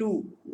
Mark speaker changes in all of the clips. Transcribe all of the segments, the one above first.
Speaker 1: 2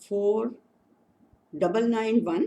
Speaker 1: 4991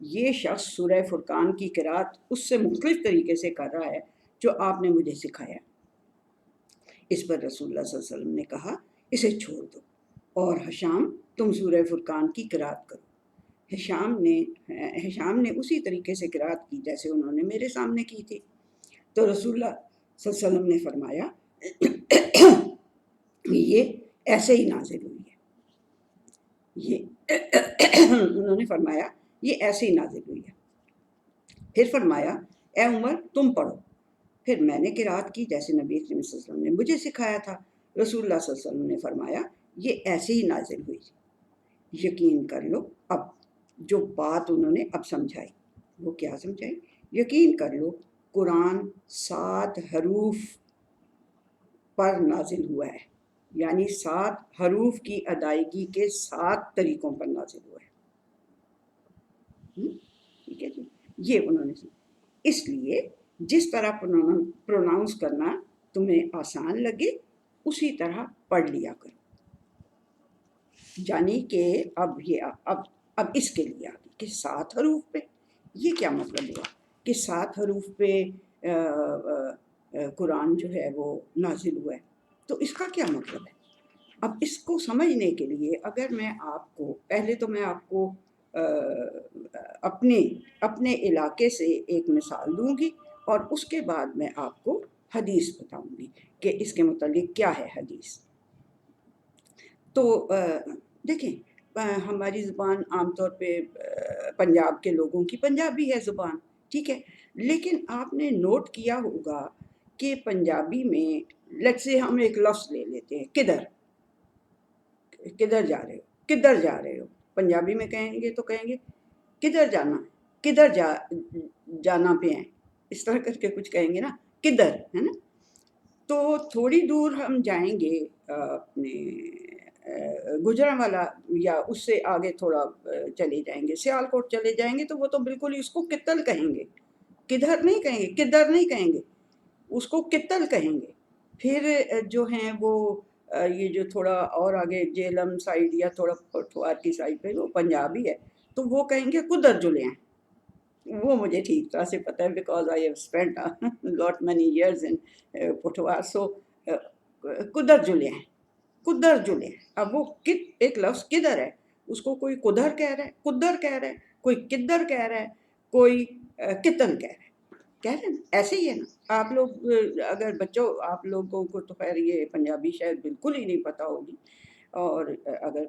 Speaker 1: یہ شخص سورہ فرقان کی قرات اس سے مختلف طریقے سے کر رہا ہے جو آپ نے مجھے سکھایا۔ اس پر رسول اللہ صلی اللہ علیہ وسلم نے کہا اسے چھوڑ دو اور حشام تم سورہ فرقان کی قرات کرو۔ حشام نے اسی طریقے سے قرات کی جیسے انہوں نے میرے سامنے کی تھی۔ تو رسول اللہ صلی اللہ علیہ وسلم نے فرمایا یہ ایسے ہی نازل ہوئی ہے۔ انہوں نے فرمایا یہ ایسے ہی نازل ہوئی ہے۔ پھر فرمایا اے عمر تم پڑھو۔ پھر میں نے قرات کی جیسے نبی کریم صلی اللہ علیہ وسلم نے مجھے سکھایا تھا۔ رسول اللہ صلی اللہ علیہ وسلم نے فرمایا یہ ایسے ہی نازل ہوئی۔ یقین کر لو، اب جو بات انہوں نے اب سمجھائی وہ کیا سمجھائی؟ یقین کر لو قرآن 7 حروف پر نازل ہوا ہے، یعنی 7 حروف کی ادائیگی کے 7 طریقوں پر نازل ہوا ہے۔ ٹھیک ہے جی، یہ انہوں نے اس لیے جس طرح پروناؤنس کرنا تمہیں آسان لگے اسی طرح پڑھ لیا کرو۔ یعنی کہ اب اس کے لیے آگے کہ 7 حروف پہ، یہ کیا مطلب ہوا کہ 7 حروف پہ قرآن جو ہے وہ نازل ہوا ہے، تو اس کا کیا مطلب ہے؟ اب اس کو سمجھنے کے لیے اگر میں آپ کو پہلے تو میں آپ کو اپنے علاقے سے ایک مثال دوں گی اور اس کے بعد میں آپ کو حدیث بتاؤں گی کہ اس کے متعلق کیا ہے حدیث۔ تو دیکھیں ہماری زبان عام طور پہ پنجاب کے لوگوں کی پنجابی ہے زبان، ٹھیک ہے، لیکن آپ نے نوٹ کیا ہوگا کہ پنجابی میں لیٹس سے ہم ایک لفظ لے لیتے ہیں کدھر جا رہے ہو، کدھر جا رہے ہو، پنجابی میں کہیں گے تو کہیں گے کدھر جانا، کدھر جانا پہ ہیں، اس طرح کر کے کچھ کہیں گے نا، کدھر، ہے نا۔ تو تھوڑی دور ہم جائیں گے اپنے گجرانوالا یا اس سے آگے تھوڑا چلے جائیں گے، سیالکوٹ چلے جائیں گے تو وہ تو بالکل ہی اس کو کتل کہیں گے، کدھر نہیں کہیں گے، کدھر نہیں کہیں گے، اس کو کتل کہیں گے۔ پھر جو ہیں وہ یہ جو تھوڑا اور آگے جیلم سائڈ یا تھوڑا پٹھوار کی سائڈ پہ وہ پنجابی ہے تو وہ کہیں گے کدھر جلے ہیں، وہ مجھے ٹھیک طرح سے پتہ ہے because I have spent lot many years in Pothwar, so کدھر جلے ہیں، کدھر جلے ہیں۔ اب وہ ایک لفظ کدھر ہے، اس کو کوئی کدھر کہہ رہا ہے، کدھر کہہ رہا ہے، کوئی کدھر کہہ رہا ہے، کوئی کتن کہہ رہا ہے، کہہ رہے ہیں ایسے ہی ہے نا۔ آپ لوگ اگر بچوں آپ لوگوں کو تو خیر یہ پنجابی شاید بالکل ہی نہیں پتہ ہوگی، اور اگر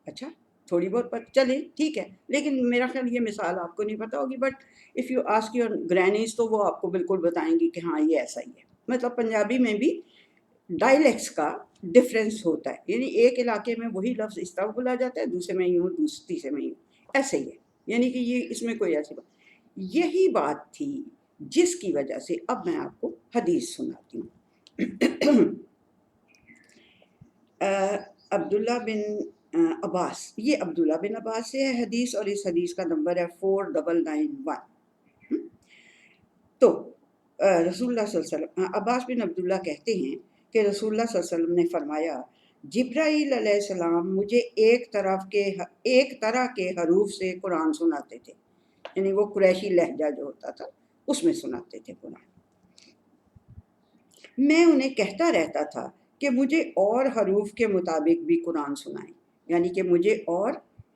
Speaker 1: اچھا تھوڑی بہت چلے ٹھیک ہے، لیکن میرا خیال یہ مثال آپ کو نہیں پتہ ہوگی، but if you ask your grannies تو وہ آپ کو بالکل بتائیں گی کہ ہاں یہ ایسا ہی ہے۔ مطلب پنجابی میں بھی ڈائلیکٹس کا ڈفرینس ہوتا ہے، یعنی ایک علاقے میں وہی لفظ اس طرح بولا جاتا ہے، دوسرے میں یوں، تیسرے میں یوں، ایسے ہی ہے، یعنی کہ یہ اس میں کوئی ایسی بات، یہی بات تھی جس کی وجہ سے اب میں آپ کو حدیث سناتی ہوں۔ عبداللہ بن عباس، یہ عبداللہ بن عباس سے ہے حدیث، اور اس حدیث کا نمبر ہے 4991۔ تو رسول اللہ صلی اللہ علیہ وسلم، عباس بن عبداللہ کہتے ہیں کہ رسول اللہ صلی اللہ علیہ وسلم نے فرمایا جبرائیل علیہ السلام مجھے ایک طرح کے حروف سے قرآن سناتے تھے، یعنی وہ قریشی لہجہ جو ہوتا تھا اس میں سناتے تھے قرآن۔ میں انہیں کہتا رہتا تھا کہ مجھے اور حروف کے مطابق بھی قرآن سنائیں، یعنی کہ مجھے اور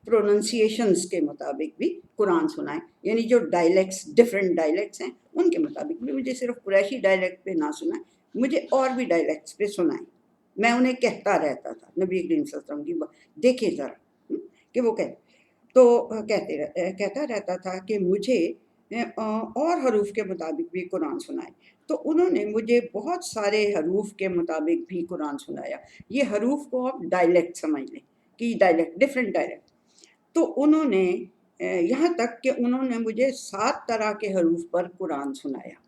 Speaker 1: پروننسیشنز کے مطابق بھی قرآن سنائیں، یعنی جو ڈائلیکٹس ڈفرینٹ ڈائلیکٹس ہیں ان کے مطابق بھی، مجھے صرف قریشی ڈائلیکٹ پہ نہ سنائیں، مجھے اور بھی ڈائلیکٹس پہ سنائیں۔ میں انہیں کہتا رہتا تھا، نبی کریم صلی اللہ علیہ وسلم کی بات دیکھیں ذرا کہ وہ کہتا رہتا تھا کہ مجھے اور حروف کے مطابق بھی قرآن سنائیں۔ تو انہوں نے مجھے بہت سارے حروف کے مطابق بھی قرآن سنایا۔ یہ حروف کو آپ ڈائلیکٹ سمجھ لیں کہ ڈائلیکٹ ڈفرینٹ ڈائلیکٹ، تو انہوں نے یہاں تک کہ انہوں نے مجھے 7 طرح کے حروف پر قرآن سنایا،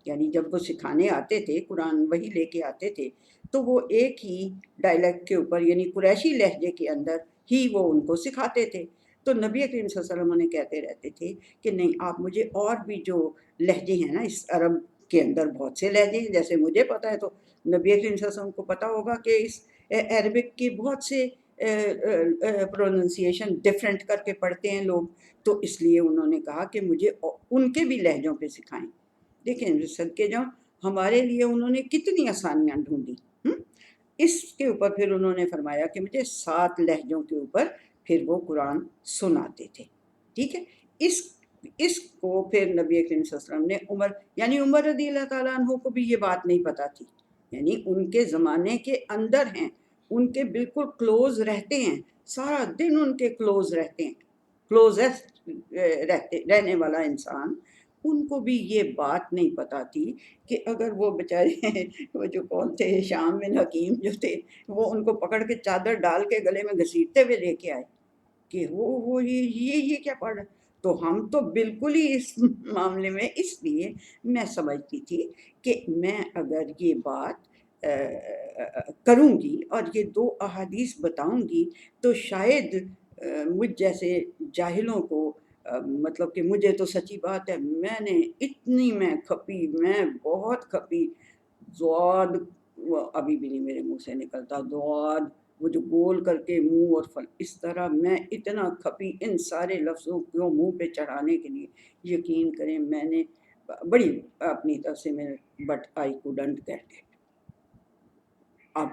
Speaker 1: یعنی جب وہ سکھانے آتے تھے قرآن وہی لے کے آتے تھے تو وہ ایک ہی ڈائلیکٹ کے اوپر یعنی قریشی لہجے کے اندر ہی وہ ان کو سکھاتے تھے۔ تو نبی کریم صلی اللہ علیہ وسلم انہیں کہتے رہتے تھے کہ نہیں آپ مجھے اور بھی جو لہجے ہیں نا، اس عرب کے اندر بہت سے لہجے ہیں، جیسے مجھے پتہ ہے تو نبی کریم صلی اللہ علیہ وسلم کو پتہ ہوگا کہ اس عربک کے بہت سے پروننسیشن ڈفرینٹ کر کے پڑھتے ہیں لوگ، تو اس لیے انہوں نے کہا کہ مجھے ان کے بھی لہجوں پہ سکھائیں۔ دیکھیں صدقے جاؤں، ہمارے لیے انہوں نے کتنی آسانیاں ڈھونڈی۔ اس کے اوپر پھر انہوں نے فرمایا کہ مجھے 7 لہجوں کے اوپر پھر وہ قرآن سناتے تھے، ٹھیک ہے۔ اس کو پھر نبی کریم صلی اللہ علیہ وسلم نے عمر رضی اللہ تعالیٰ عنہ کو بھی یہ بات نہیں پتہ تھی، یعنی ان کے زمانے کے اندر ہیں، ان کے بالکل کلوز رہتے ہیں، سارا دن ان کے کلوز رہتے ہیں، کلوزسٹ رہنے والا انسان، ان کو بھی یہ بات نہیں پتہ تھی کہ اگر وہ بیچارے وہ جو کون تھے ہشام بن حکیم جو تھے، وہ ان کو پکڑ کے چادر ڈال کے گلے میں گھسیٹتے ہوئے لے کے آئے کہ وہ یہ کیا پڑھ رہا ہے۔ تو ہم تو بالکل ہی اس معاملے میں، اس لیے میں سمجھتی تھی کہ میں اگر یہ بات کروں گی اور یہ 2 احادیث بتاؤں گی تو شاید مجھ جیسے جاہلوں کو مطلب کہ مجھے تو سچی بات ہے، میں کھپی، میں بہت کھپی، ضاد وہ ابھی بھی نہیں میرے منہ سے نکلتا، ضاد وہ جو گول کر کے منہ اور فل، اس طرح میں اتنا کھپی ان سارے لفظوں کو منہ پہ چڑھانے کے لیے، یقین کریں میں نے بڑی اپنی طرف سے میں، but I couldn't get it. اب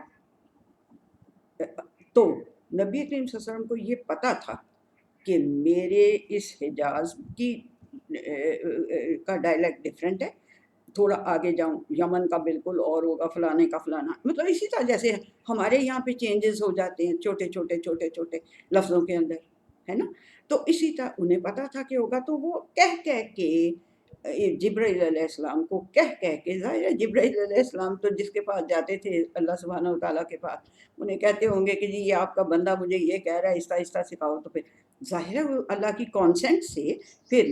Speaker 1: تو نبی کریم صلی اللہ علیہ وسلم کو یہ پتہ تھا کہ میرے اس حجاز کی کا ڈائلیکٹ ڈفرینٹ ہے، تھوڑا آگے جاؤں یمن کا بالکل اور ہوگا، فلانے کا فلانا، مطلب اسی طرح جیسے ہمارے یہاں پہ چینجز ہو جاتے ہیں چھوٹے لفظوں کے اندر، ہے نا۔ تو اسی طرح انہیں پتہ تھا کہ ہوگا، تو وہ کہہ کے جبرائیل علیہ السلام کو کہہ کے، ظاہر ہے جبرائیل علیہ السلام تو جس کے پاس جاتے تھے اللہ سبحانہ وتعالیٰ کے پاس، انہیں کہتے ہوں گے کہ جی یہ آپ کا بندہ مجھے یہ کہہ رہا ہے، آہستہ سکھاؤ، تو پھر ظاہر ہے وہ اللہ کی کانسنٹ سے پھر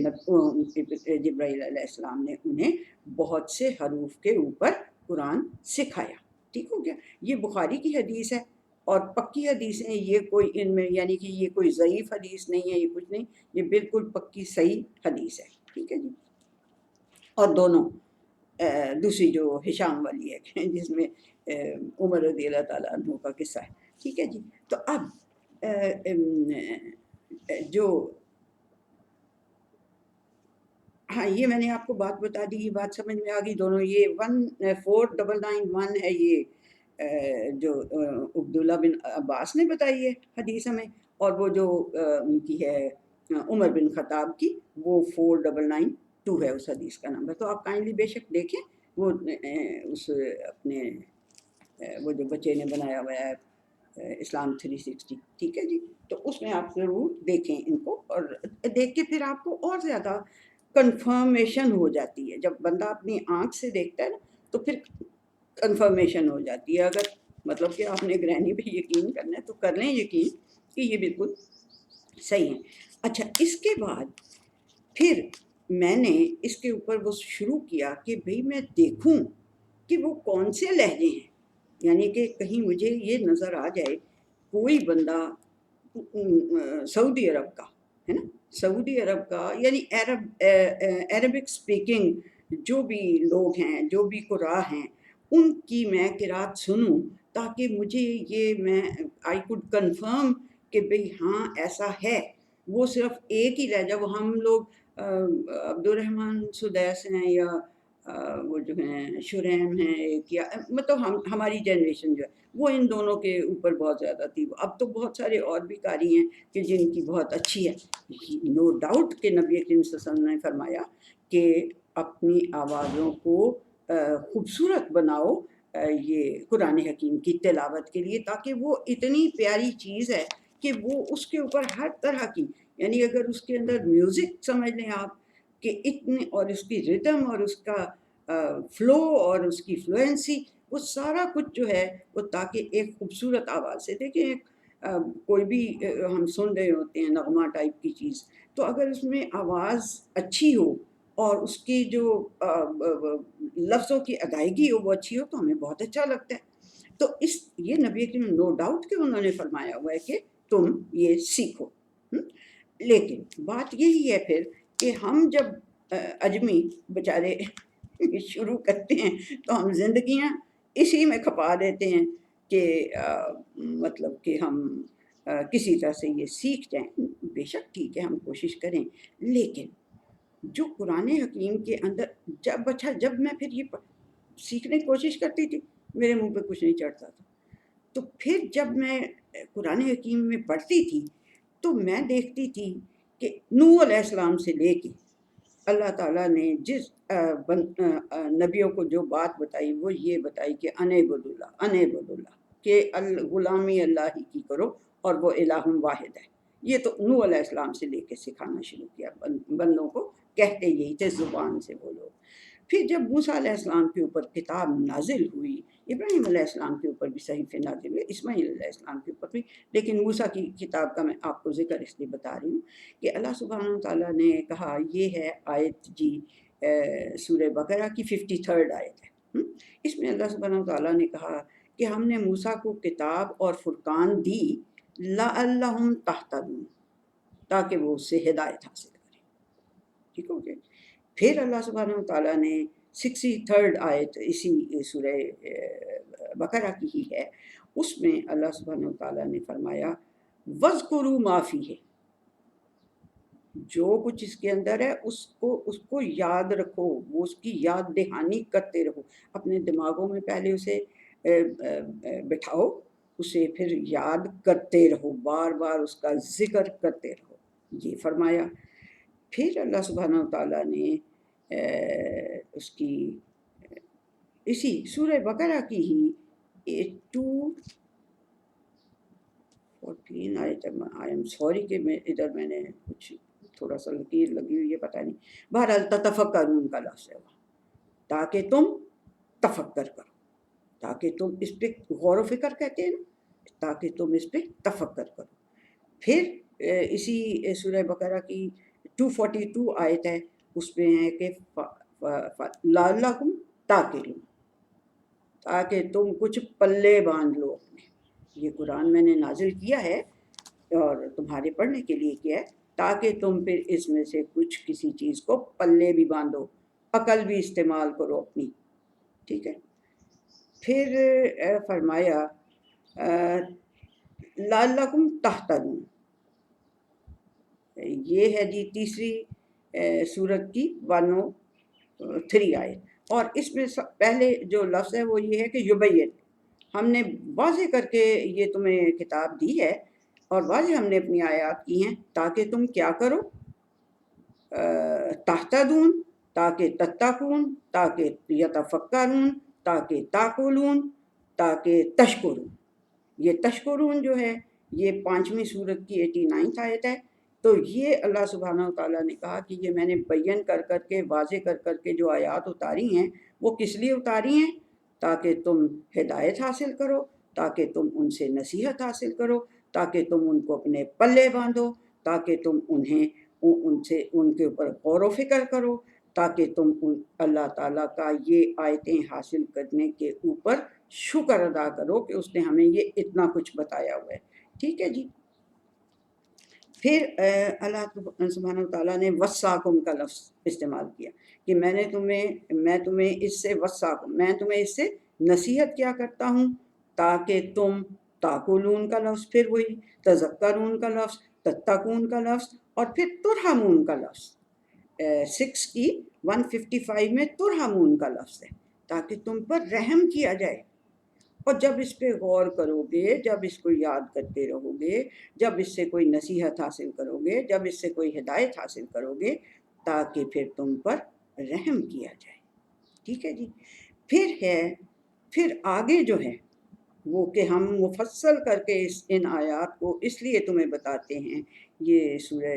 Speaker 1: جبرائیل علیہ السلام نے انہیں بہت سے حروف کے اوپر قرآن سکھایا، ٹھیک ہو گیا۔ یہ بخاری کی حدیث ہے اور پکی حدیث ہے، یہ کوئی ان میں یعنی کہ یہ کوئی ضعیف حدیث نہیں ہے، یہ کچھ نہیں، یہ بالکل پکی صحیح حدیث ہے، ٹھیک ہے جی۔ اور دونوں دوسری جو ہشام والی ہے جس میں عمر رضی اللہ تعالیٰ عنہ کا قصہ ہے، ٹھیک ہے جی۔ تو اب جو ہاں یہ میں نے آپ کو بات بتا دی، یہ بات سمجھ میں آ گئی دونوں، یہ 14991 ہے یہ جو عبداللہ بن عباس نے بتائی ہے حدیث ہمیں، اور وہ جو ان کی ہے عمر بن خطاب کی، وہ 4992 ہے اس حدیث کا نمبر۔ تو آپ کائنڈلی بے شک دیکھیں وہ اس اپنے وہ جو بچے نے بنایا ہوا ہے اسلام 360، ٹھیک ہے جی۔ تو اس میں آپ ضرور دیکھیں ان کو، اور دیکھ کے پھر آپ کو اور زیادہ کنفرمیشن ہو جاتی ہے، جب بندہ اپنی آنکھ سے دیکھتا ہے نا تو پھر کنفرمیشن ہو جاتی ہے۔ اگر مطلب کہ آپ نے گرینی پہ یقین کرنا ہے تو کر لیں یقین کہ یہ بالکل صحیح ہے۔ اچھا اس کے بعد پھر میں نے اس کے اوپر وہ شروع کیا کہ بھئی میں دیکھوں کہ وہ کون سے لہجے ہیں، یعنی کہ کہیں مجھے یہ نظر آ جائے کوئی بندہ سعودی عرب کا ہے نا، سعودی عرب کا یعنی عربک سپیکنگ جو بھی لوگ ہیں، جو بھی قراء ہیں، ان کی میں قرات سنوں تاکہ مجھے یہ میں آئی کوڈ کنفرم کہ بھئی ہاں ایسا ہے۔ وہ صرف ایک ہی لہجہ، وہ ہم لوگ عبد الرحمن سدیس ہیں یا وہ جو ہیں شریم ہیں ایک، یا مطلب ہماری جنریشن جو ہے وہ ان دونوں کے اوپر بہت زیادہ تھی۔ اب تو بہت سارے اور بھی قاری ہیں کہ جن کی بہت اچھی ہے، نو ڈاؤٹ کہ نبی کریم صلی اللہ علیہ وسلم نے فرمایا کہ اپنی آوازوں کو خوبصورت بناؤ یہ قرآن حکیم کی تلاوت کے لیے، تاکہ وہ اتنی پیاری چیز ہے کہ وہ اس کے اوپر ہر طرح کی، یعنی اگر اس کے اندر میوزک سمجھ لیں آپ کہ اتنے، اور اس کی ردم اور اس کا فلو اور اس کی فلوئنسی، وہ سارا کچھ جو ہے وہ تاکہ ایک خوبصورت آواز سے، دیکھیں کوئی بھی ہم سن رہے ہوتے ہیں نغمہ ٹائپ کی چیز، تو اگر اس میں آواز اچھی ہو اور اس کی جو لفظوں کی ادائیگی ہو وہ اچھی ہو تو ہمیں بہت اچھا لگتا ہے۔ تو یہ نبی کریم نو ڈاؤٹ کہ انہوں نے فرمایا ہوا ہے کہ تم یہ سیکھو۔ لیکن بات یہی ہے پھر کہ ہم جب عجمی بیچارے شروع کرتے ہیں تو ہم زندگیاں اسی میں کھپا دیتے ہیں کہ مطلب کہ ہم کسی طرح سے یہ سیکھ جائیں، بے شک ٹھیک ہے، ہم کوشش کریں، لیکن جو قرآن حکیم کے اندر جب میں پھر یہ سیکھنے کی کوشش کرتی تھی، میرے منہ پہ کچھ نہیں چڑھتا تھا، تو پھر جب میں قرآن حکیم میں پڑھتی تھی تو میں دیکھتی تھی کہ نوح علیہ السلام سے لے کے اللہ تعالیٰ نے جس نبیوں کو جو بات بتائی وہ یہ بتائی کہ انعبد اللہ کہ غلامی اللہ ہی کی کرو اور وہ الہ واحد ہے. یہ تو نوح علیہ السلام سے لے کے سکھانا شروع کیا، بندوں کو کہتے یہی تھے زبان سے وہ لوگ. پھر جب موسیٰ علیہ السلام کے اوپر کتاب نازل ہوئی، ابراہیم علیہ السلام کے اوپر بھی صحیفے نازل ہوئے، اسماعیل علیہ السلام کے اوپر بھی، لیکن موسیٰ کی کتاب کا میں آپ کو ذکر اس لیے بتا رہی ہوں کہ اللہ سبحانہ تعالیٰ نے کہا، یہ ہے آیت جی سورہ بقرہ کی 53 آیت ہے. اس میں اللہ سبحانہ تعالیٰ نے کہا کہ ہم نے موسیٰ کو کتاب اور فرقان دی لعلہم تہتدون، تاکہ وہ اس سے ہدایت حاصل کریں. ٹھیک ہو گیا. پھر اللہ سبحانہ تعالیٰ نے 63 آیت اسی سورہ بقرہ کی ہی ہے، اس میں اللہ سبحانہ تعالیٰ نے فرمایا وَاذْكُرُوا مَا فِيهِ، جو کچھ اس کے اندر ہے اس کو یاد رکھو، وہ اس کی یاد دہانی کرتے رہو، اپنے دماغوں میں پہلے اسے بٹھاؤ، اسے پھر یاد کرتے رہو، بار بار اس کا ذکر کرتے رہو، یہ فرمایا. پھر اللہ سبحانہ تعالیٰ نے اس کی اسی سورہ بقرہ کی ہی 2:14 آیت، آئی ایم سوری کہ میں نے کچھ تھوڑا سا لکیر لگی ہوئی ہے، پتہ نہیں، بہرحال تتفکرون کا لفظ ہے وہ، تاکہ تم تفکر کرو، تاکہ تم اس پہ غور و فکر کہتے ہیں نا، تاکہ تم اس پہ تفکر کرو. پھر اسی سورہ بقرہ کی 242 آیت ہے، اس میں ہے کہ لعلکم تعقلون، تاکہ تم کچھ پلے باندھ لو اپنے. یہ قرآن میں نے نازل کیا ہے اور تمہارے پڑھنے کے لیے کیا ہے، تاکہ تم پھر اس میں سے کچھ کسی چیز کو پلے بھی باندھو، عقل بھی استعمال کرو اپنی. ٹھیک ہے. پھر فرمایا لعلکم تہتدون، یہ ہے جی تیسری سورت کی 103 آیت. اور اس میں پہلے جو لفظ ہے وہ یہ ہے کہ یبین، ہم نے واضح کر کے یہ تمہیں کتاب دی ہے اور واضح ہم نے اپنی آیات کی ہیں تاکہ تم کیا کرو، تہتدون، تاکہ تتقون، تاکہ یتفکرون، تاکہ تعقلون، تاکہ تشکرون. یہ تشکرون جو ہے یہ 5ویں سورت کی 89 آیت ہے. تو یہ اللہ سبحانہ تعالیٰ نے کہا کہ یہ میں نے بیان کر کر کے، واضح کر کر کے جو آیات اتاری ہیں وہ کس لیے اتاری ہیں، تاکہ تم ہدایت حاصل کرو، تاکہ تم ان سے نصیحت حاصل کرو، تاکہ تم ان کو اپنے پلے باندھو، تاکہ تم ان کے اوپر غور و فکر کرو، تاکہ تم اللہ تعالیٰ کا یہ آیتیں حاصل کرنے کے اوپر شکر ادا کرو کہ اس نے ہمیں یہ اتنا کچھ بتایا ہوا ہے. ٹھیک ہے جی. پھر اللہ سبحانہ تعالیٰ نے وصاکم کا لفظ استعمال کیا کہ میں تمہیں اس سے وصاکم، میں تمہیں اس سے نصیحت کیا کرتا ہوں تاکہ تم تعقلون کا لفظ، پھر وہی تذکرون کا لفظ، تتقون کا لفظ، اور پھر ترحمون کا لفظ. 6 کی 155 میں ترحمون کا لفظ ہے، تاکہ تم پر رحم کیا جائے. اور جب اس پہ غور کرو گے، جب اس کو یاد کرتے رہو گے، جب اس سے کوئی نصیحت حاصل کرو گے، جب اس سے کوئی ہدایت حاصل کرو گے، تاکہ پھر تم پر رحم کیا جائے. ٹھیک ہے جی. پھر آگے جو ہے وہ کہ ہم مفصل کر کے ان آیات کو اس لیے تمہیں بتاتے ہیں. یہ سورہ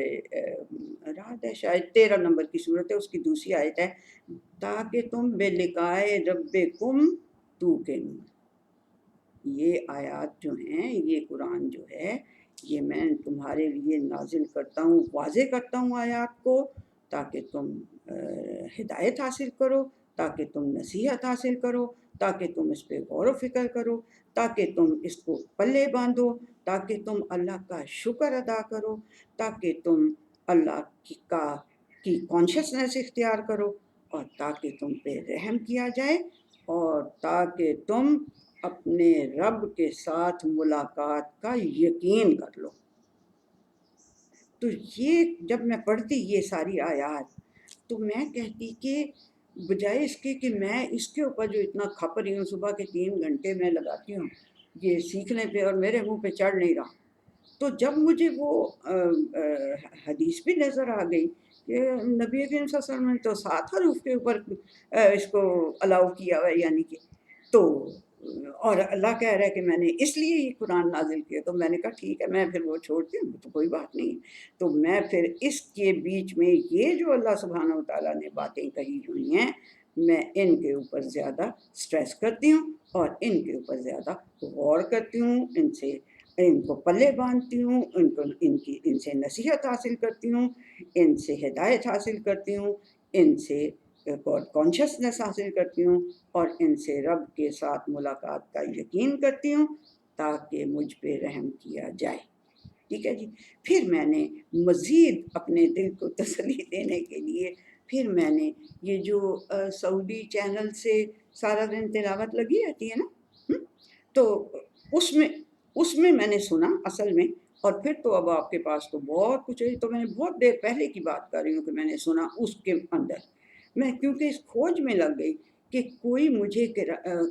Speaker 1: رعد ہے، شاید 13 نمبر کی سورت ہے، اس کی دوسری آیت ہے، تاکہ تم بلقائے ربکم توقنون. یہ آیات جو ہیں، یہ قرآن جو ہے، یہ میں تمہارے لیے نازل کرتا ہوں، واضح کرتا ہوں آیات کو، تاکہ تم ہدایت حاصل کرو، تاکہ تم نصیحت حاصل کرو، تاکہ تم اس پہ غور و فکر کرو، تاکہ تم اس کو پلے باندھو، تاکہ تم اللہ کا شکر ادا کرو، تاکہ تم اللہ کی کانشسنس اختیار کرو، اور تاکہ تم پہ رحم کیا جائے، اور تاکہ تم اپنے رب کے ساتھ ملاقات کا یقین کر لو۔ تو یہ جب میں پڑھتی یہ ساری آیات تو میں کہتی کہ بجائے اس کے کہ میں اس کے اوپر جو اتنا کھپ رہی ہوں، صبح کے 3 گھنٹے میں لگاتی ہوں یہ سیکھنے پہ اور میرے منہ پہ چڑھ نہیں رہا، تو جب مجھے وہ حدیث بھی نظر آ گئی کہ نبی کریم صلی اللہ علیہ وسلم نے تو 7 حروف کے اوپر اس کو الاؤ کیا ہوا ہے، یعنی کہ تو اور اللہ کہہ رہا ہے کہ میں نے اس لیے یہ قرآن نازل کیا، تو میں نے کہا ٹھیک ہے میں پھر وہ چھوڑتی ہوں، تو کوئی بات نہیں۔ تو میں پھر اس کے بیچ میں یہ جو اللہ سبحانہ و تعالیٰ نے باتیں کہی ہوئی ہیں میں ان کے اوپر زیادہ سٹریس کرتی ہوں اور ان کے اوپر زیادہ غور کرتی ہوں، ان کو پلے باندھتی ہوں، ان سے نصیحت حاصل کرتی ہوں، ان سے ہدایت حاصل کرتی ہوں، ان سے گاڈ کانشیسنس حاصل کرتی ہوں، اور ان سے رب کے ساتھ ملاقات کا یقین کرتی ہوں تاکہ مجھ پہ رحم کیا جائے۔ ٹھیک ہے جی۔ پھر میں نے مزید اپنے دل کو تسلی دینے کے لیے پھر میں نے یہ جو سعودی چینل سے سارا دن تلاوت لگی رہتی ہے نا، تو اس میں نے سنا اصل میں، اور پھر تو اب آپ کے پاس تو بہت کچھ ہے، تو میں نے بہت دیر پہلے کی بات کر رہی ہوں کہ میں نے سنا اس کے اندر میں کیونکہ اس کھوج میں لگ گئی کہ کوئی مجھے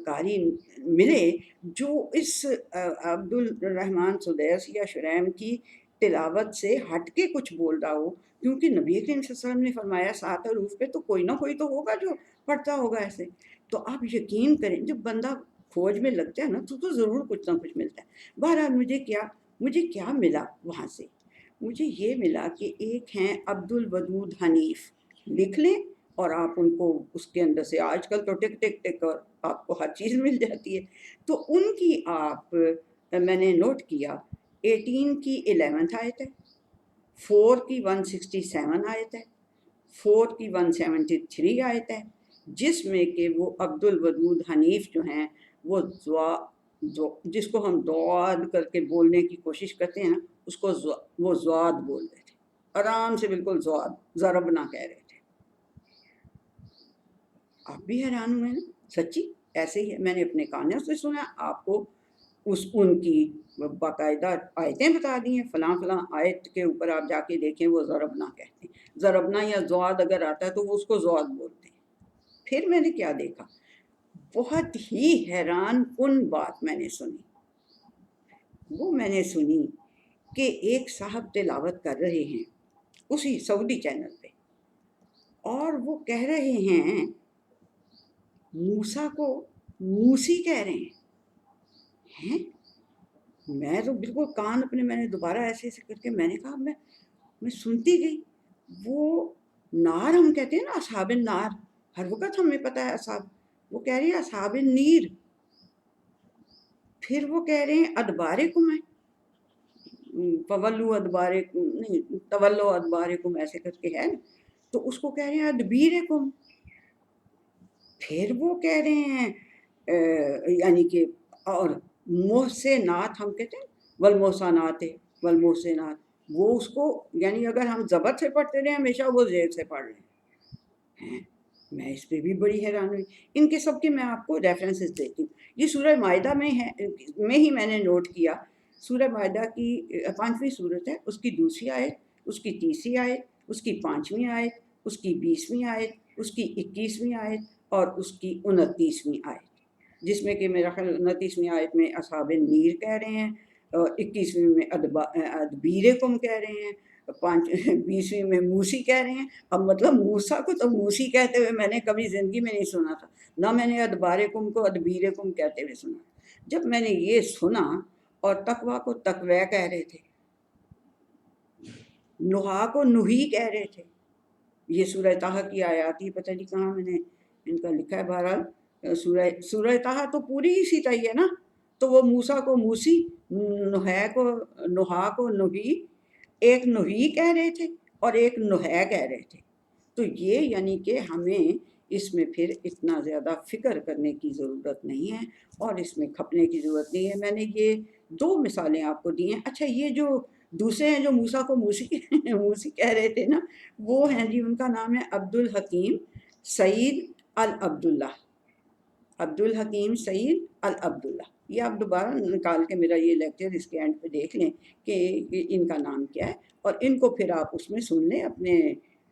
Speaker 1: قاری ملے جو اس عبد الرحمن سدیس یا شریم کی تلاوت سے ہٹ کے کچھ بول رہا ہو، کیونکہ نبی کریم صلی اللہ علیہ وسلم نے فرمایا 7 حروف پہ تو کوئی نہ کوئی تو ہوگا جو پڑھتا ہوگا ایسے۔ تو آپ یقین کریں جب بندہ کھوج میں لگتا ہے نا تو ضرور کچھ نہ کچھ ملتا ہے۔ بہرحال مجھے کیا ملا وہاں سے؟ مجھے یہ ملا کہ ایک ہیں عبد الودود حنیف، لکھ لیں اور آپ ان کو اس کے اندر سے آج کل تو ٹک ٹک ٹک اور آپ کو ہر چیز مل جاتی ہے، تو ان کی آپ میں نے نوٹ کیا 18 کی 11 آیت ہے، 4 کی 167 آیت ہے، 4 کی 173 آیت ہے، جس میں کہ وہ عبد الودود حنیف جو ہیں وہ جس کو ہم ضاد کر کے بولنے کی کوشش کرتے ہیں نا، اس کو وہ ضاد بول رہے تھے، آرام سے بالکل ضاد، ضربنا کہہ رہے تھے۔ آپ بھی حیران ہوئے نا، سچی ایسے ہی ہے، میں نے اپنے کانوں سے سنا، آپ کو ان کی باقاعدہ آیتیں بتا دی ہیں، فلاں فلاں آیت کے اوپر آپ جا کے دیکھیں وہ ضربنا کہتے ہیں، ضربنا یا ضاد اگر آتا ہے تو وہ اس کو ضاد بولتے ہیں۔ پھر میں نے کیا دیکھا، بہت ہی حیران کن بات میں نے سنی، وہ میں نے سنی کہ ایک صاحب تلاوت کر رہے ہیں اسی سعودی چینل پہ، اور وہ کہہ رہے ہیں موسیٰ کو موسی کہہ رہے ہیں۔ میں تو بالکل کان اپنے میں نے دوبارہ ایسے کر کے میں نے کہا میں سنتی گئی، وہ نار ہم کہتے ہیں نا اصحاب النار، ہر وقت ہمیں پتہ ہے اصحاب، وہ کہہ رہی ہے اصحاب النیر، پھر وہ کہہ رہے ہیں ادبارکم ہے، فولو ادبارکم نہیں تولو ادبارکم ایسے کر کے ہے نا، تو اس کو کہہ رہے ہیں ادبیرکم، پھر وہ کہہ رہے ہیں یعنی کہ اور محسنات ہم کہتے ہیں والمحسنات والمحسنات، وہ اس کو یعنی اگر ہم ضبط سے پڑھتے رہے ہمیشہ وہ زیر سے پڑھ رہے ہیں۔ میں اس پہ بھی بڑی حیران ہوئی۔ ان کے سب کے میں آپ کو ریفرنسز دیتی ہوں، یہ سورہ مائدہ میں ہی میں نے نوٹ کیا، سورہ مائدہ کی 5ویں سورت ہے، اس کی 2 آیت، اس کی 3 آیت، اس کی 5ویں آیت، اس کی 20ویں آیت، اس کی 21ویں آیت اور اس کی 29ویں آیت، جس میں کہ میرا خیال 29ویں آیت میں اصحاب نیر کہہ رہے ہیں، 21ویں میں ادبیرکم کہہ رہے ہیں، 20ویں میں موسی کہہ رہے ہیں۔ اب مطلب موسیٰ کو تو موسی کہتے ہوئے میں نے کبھی زندگی میں نہیں سنا تھا، نہ میں نے ادبارکم کو ادبیرکم کہتے ہوئے سنا۔ جب میں نے یہ سنا، اور تقویٰ کو تقوی کہہ رہے تھے، نہا کو نہی کہہ رہے تھے، یہ سورہ طٰہٰ کی آیات ہی پتہ نہیں کہاں میں نے ان کا لکھا ہے، بہرحال سورہ طٰہٰ تو پوری اسی طرح ہے نا، تو وہ موسیٰ کو موسی، نہا کو نہی، ایک نہی کہہ رہے تھے اور ایک نہے کہہ رہے تھے، تو یہ یعنی کہ ہمیں اس میں پھر اتنا زیادہ فکر کرنے کی ضرورت نہیں ہے اور اس میں کھپنے کی ضرورت نہیں ہے۔ میں نے یہ 2 مثالیں آپ کو دی ہیں۔ اچھا یہ جو دوسرے ہیں جو موسیٰ کو موسی کہہ رہے تھے نا، وہ ہیں جی ان کا نام ہے عبد الحکیم سعید العبداللہ، عبدالحکیم سعید العبداللہ. یہ آپ دوبارہ نکال کے میرا یہ لیکچر اس کے اینڈ پہ دیکھ لیں کہ ان کا نام کیا ہے، اور ان کو پھر آپ اس میں سن لیں.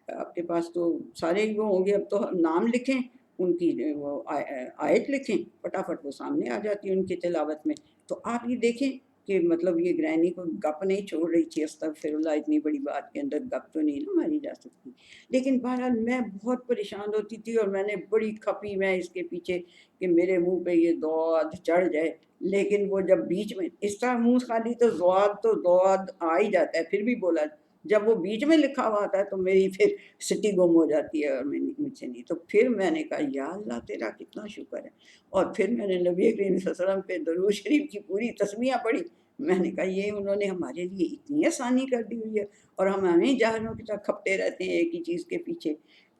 Speaker 1: آپ کے پاس تو سارے وہ ہوں گے، اب تو نام لکھیں، ان کی وہ آیت لکھیں، فٹافٹ وہ سامنے آ جاتی ہے ان کی تلاوت میں. تو آپ یہ دیکھیں کہ مطلب یہ گرینی کو گپ نہیں چھوڑ رہی تھی. استغفر اللہ، اتنی بڑی بات کے اندر گپ تو نہیں نا ماری جا سکتی. لیکن بہرحال میں بہت پریشان ہوتی تھی، اور میں نے بڑی کھپی میں اس کے پیچھے کہ میرے منہ پہ یہ ضاد چڑھ جائے. لیکن وہ جب بیچ میں اس طرح منہ خالی تو ضاد آ ہی جاتا ہے، پھر بھی بولا. جب وہ بیچ میں لکھا ہوا آتا ہے تو میری پھر سٹی گم ہو جاتی ہے، اور مجھ سے نہیں. تو پھر میں نے کہا یا اللہ تیرا کتنا شکر ہے. اور پھر میں نے نبی کریم صلی اللہ علیہ وسلم پہ درود شریف کی پوری تسمیہ پڑھی. میں نے کہا یہ انہوں نے ہمارے لیے اتنی آسانی کر دی ہوئی ہے، اور ہم ہمیں جہازوں کی طرح کھپتے رہتے ہیں ایک ہی چیز کے پیچھے.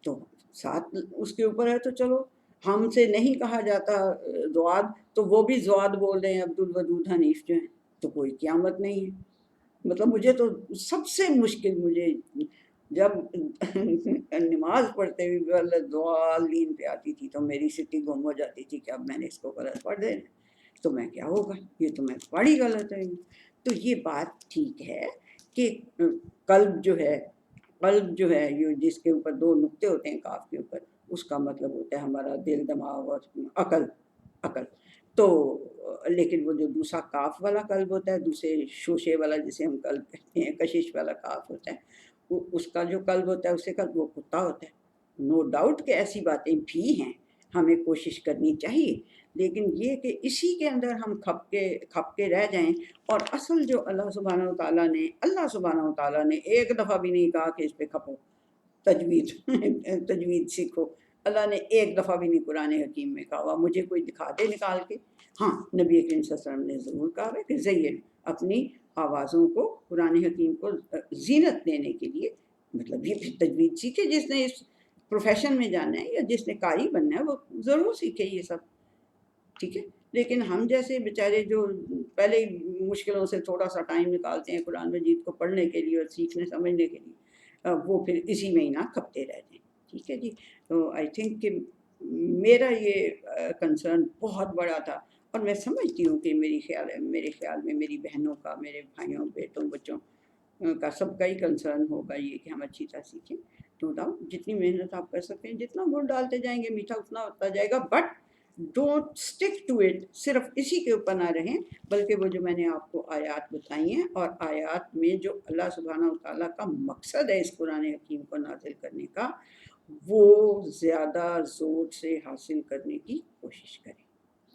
Speaker 1: تو ساتھ اس کے اوپر ہے تو چلو، ہم سے نہیں کہا جاتا زواد، تو وہ بھی زواد بول رہے ہیں عبدالودود حنیف جو ہیں، تو کوئی قیامت نہیں ہے. مطلب مجھے تو سب سے مشکل، مجھے جب نماز پڑھتے ہوئے ضالین پہ آتی تھی تو میری سٹی گم ہو جاتی تھی کہ اب میں نے اس کو غلط پڑھ دینا، تو میں کیا ہوگا، یہ تو میں پڑھی غلط ہے. تو یہ بات ٹھیک ہے کہ قلب جو ہے یہ جس کے اوپر دو نقطے ہوتے ہیں کاف کے اوپر، اس کا مطلب ہوتا ہے ہمارا دل، دماغ اور عقل. تو لیکن وہ جو دوسرا کاف والا قلب ہوتا ہے، دوسرے شوشے والا جسے ہم قلب کہتے ہیں، کشش والا کاف ہوتا ہے، اس کا جو قلب ہوتا ہے اسے قلب وہ کتا ہوتا ہے. نو ڈاؤٹ کہ ایسی باتیں بھی ہیں، ہمیں کوشش کرنی چاہیے. لیکن یہ کہ اسی کے اندر ہم کھپ کے رہ جائیں. اور اصل جو اللہ سبحانہ و تعالیٰ نے ایک دفعہ بھی نہیں کہا کہ اس پہ کھپو، تجوید سیکھو. اللہ نے ایک دفعہ بھی نہیں قرآن حکیم میں کہا. مجھے کوئی دکھا دے نکال کے. ہاں، نبی کریم صلی اللہ علیہ وسلم نے ضرور کہا ہے کہ زین، اپنی آوازوں کو قرآن حکیم کو زینت دینے کے لیے، مطلب یہ پھر تجوید سیکھے. جس نے اس پروفیشن میں جانا ہے یا جس نے قاری بننا ہے وہ ضرور سیکھے یہ سب، ٹھیک ہے. لیکن ہم جیسے بیچارے جو پہلے ہی مشکلوں سے تھوڑا سا ٹائم نکالتے ہیں قرآن مجید کو پڑھنے کے لیے اور سیکھنے سمجھنے کے لیے، وہ پھر اسی میں ہی نہ کھپتے رہ جائیں. ٹھیک ہے جی. تو آئی تھنک کہ میرا یہ کنسرن بہت بڑا تھا، اور میں سمجھتی ہوں کہ میرے خیال میں میری بہنوں کا، میرے بھائیوں، بیٹوں، بچوں کا، سب کا ہی کنسرن ہوگا یہ کہ ہم اچھی طرح سیکھیں. نو ڈاؤٹ جتنی محنت آپ کر سکتے ہیں، جتنا گڑ ڈالتے جائیں گے میٹھا اتنا ہوتا جائے گا. But don't stick to it, صرف اسی کے اوپر نہ رہیں، بلکہ وہ جو میں نے آپ کو آیات بتائی ہیں، اور آیات میں جو اللہ سبحانہ وتعالیٰ کا مقصد ہے اس قرآن حکیم کو نازل کرنے کا، وہ زیادہ زور سے حاصل کرنے کی کوشش کریں.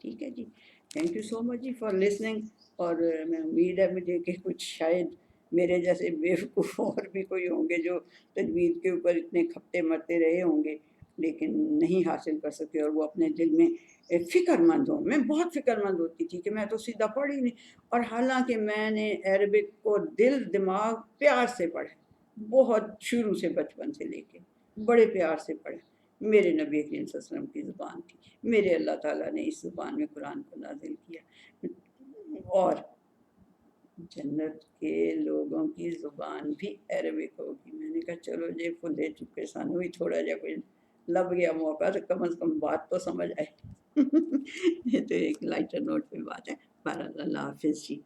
Speaker 1: ٹھیک ہے جی. Thank you so much ji for listening. اور میں امید ہے مجھے کہ کچھ شاید میرے جیسے بیوقوف اور بھی کوئی ہوں گے جو تجوید کے اوپر اتنے کھپتے مرتے رہے ہوں گے لیکن نہیں حاصل کر سکے، اور وہ اپنے دل میں فکر مند ہوں. میں بہت فکر مند ہوتی تھی کہ میں تو سیدھا پڑھ ہی نہیں. اور حالانکہ میں نے عربک کو دل دماغ پیار سے پڑھا، بہت شروع سے، بچپن سے لے کے بڑے پیار سے پڑھا. میرے نبی کریم صلی اللہ علیہ وسلم کی زبان تھی، میرے اللہ تعالیٰ نے اس زبان میں قرآن کو نازل کیا. اور جنت کے لوگوں کی زبان بھی عربک ہوگی. میں نے کہا چلو جی پھلے چکے سانو بھی تھوڑا جا کوئی لب گیا موقع، تو کم از کم بات تو سمجھ آئے. یہ تو ایک لائٹر نوٹ پہ بات ہے. بہرحال اللہ حافظ جی.